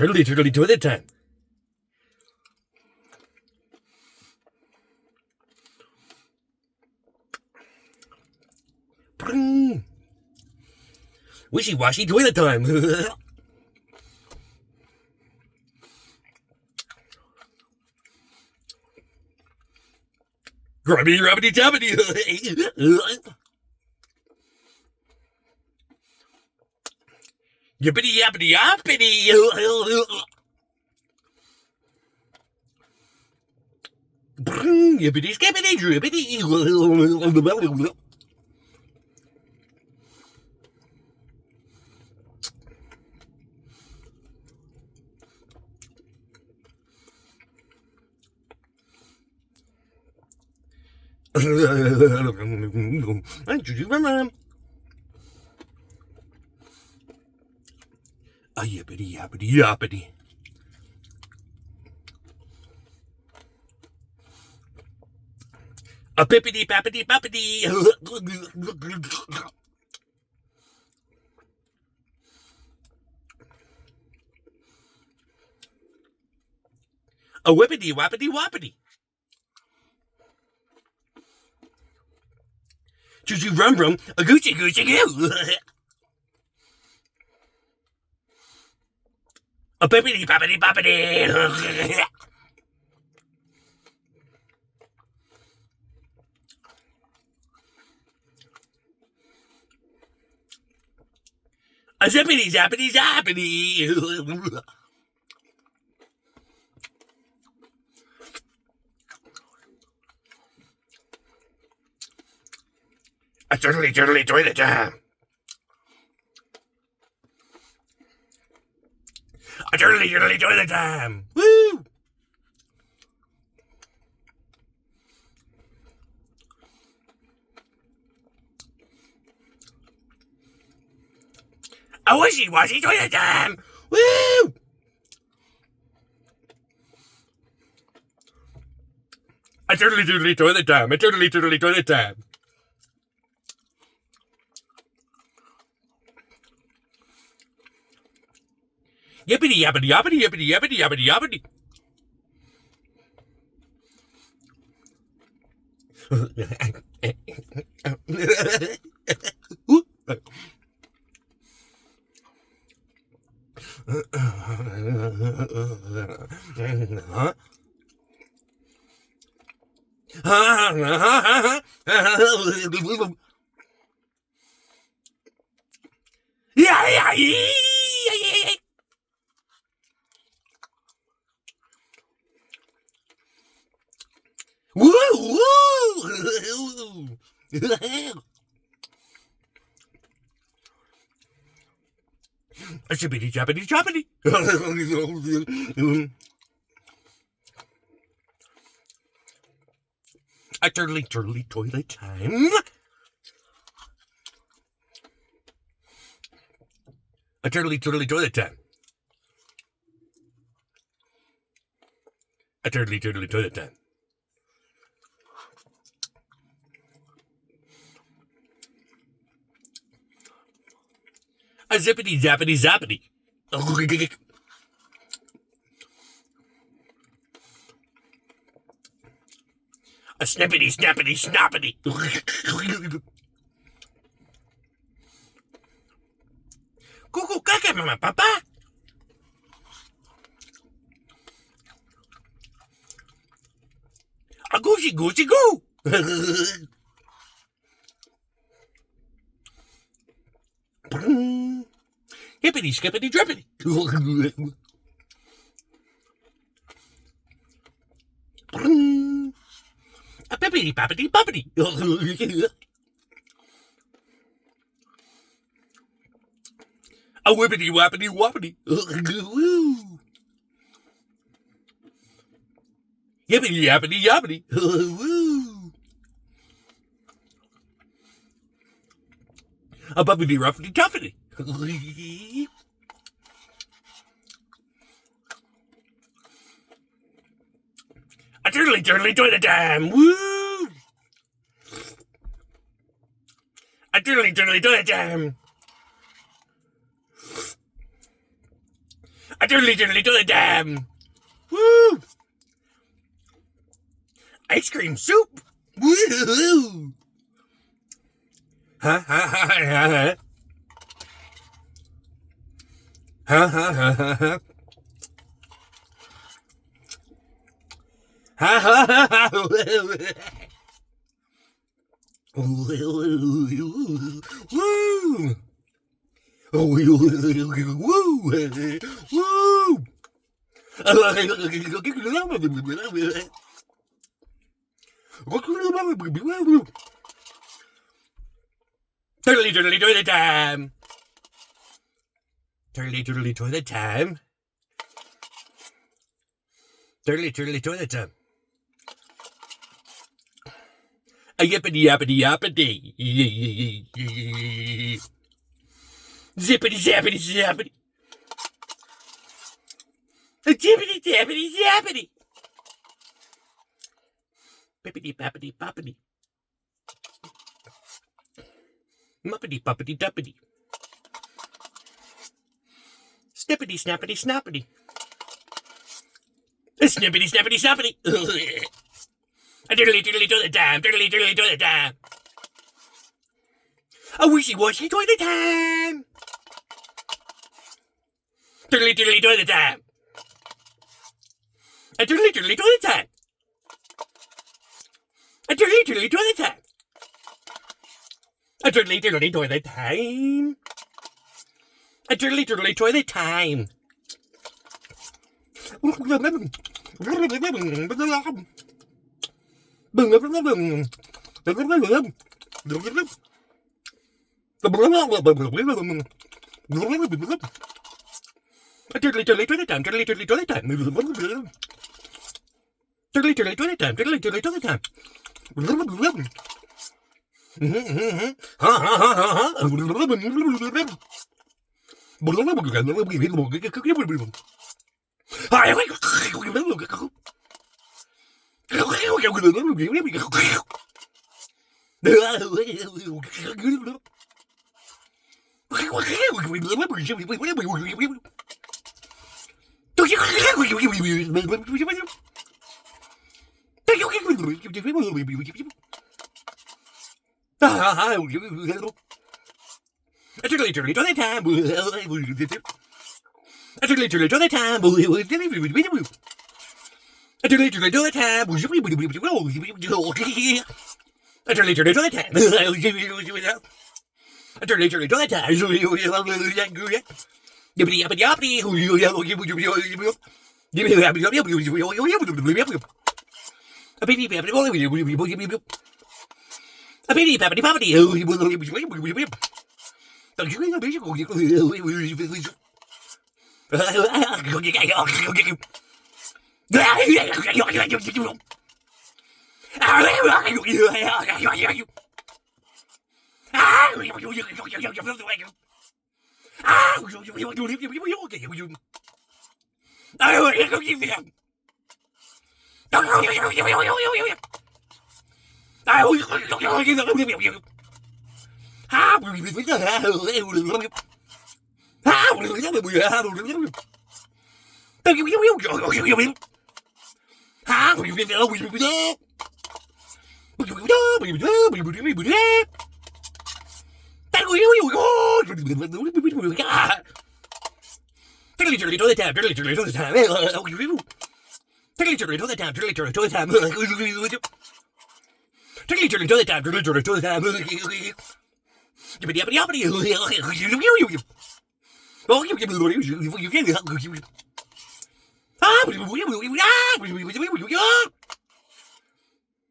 turtly toilet time. Wishy-washy toilet time. Grubbity, rubbity, tabbity. Yippity, yappity, yappity. Yippity, skippity, drippity. A yippity yappity yappity. A pippity pappity pappity. A whippity wappity wappity. Choo choo rum rum. A goochie goochie goo. A pippity pappity pappity. A zippity zappity zappity. A turtly toilet time. A turtly toilet time. Woo! A wishy-washy toilet time. Woo! A turtly toilet time. A turtly toilet time. Yippity yappity yappity yippity yappity yappity yappity. Woo! Woo! A shippity jappity jappity. A turtly toilet time. A turtly toilet time. A turtly toilet time. A zippity zappity zappity. A snippity snappity snappity. Cuckoo caca mama papa. A goosey goosey goo. Hippity skippity drippity. A pippity pappity puppity. A whippity wappity wappity. Yippity yappity yappity. A buppity ruffity tuffity. A turtly toilet time. Woo! A turtly toilet time. A diddly diddly to the dam. Woo! Ice cream soup. Woo! Ha ha ha ha ha. Ha ha ha ha ha. Ha ha ha ha. Woo! Woo! Woo! Turtly turtly toilet time. Turtly turtly toilet time. Turtly turtly toilet time. A yippity yappity yappity. Zippity zappity zappity. A jippity zappity zappity. Pippity pappity poppity. Muppity puppity duppity. Snippity snappity snappity. A snippity snappity snappity. A diddly diddly toilet time, diddly diddly toilet time. A wishy washy toilet time. Diddly diddly toilet time. A diddly diddly toilet time. A diddly diddly toilet time. A diddly diddly toilet time. A diddly diddly toilet time. A diddly diddly toilet time, diddly diddly toilet time. Diddly diddly toilet time, diddly diddly toilet time. Ha ha ha ha ha. A diddly diddly toilet time. A diddly diddly toilet time. A diddly diddly toilet time. A diddly diddly toilet time. A diddly diddly toilet time. Yippity yappity yappity. A baby bappity boppity. A baby bappity boppity. Diddly diddly toilet time, diddly diddly toilet time. Diddly diddly toilet time, diddly diddly toilet time. Diddly diddly toilet time, diddly diddly toilet time. Yippity yappity yappity. Oh,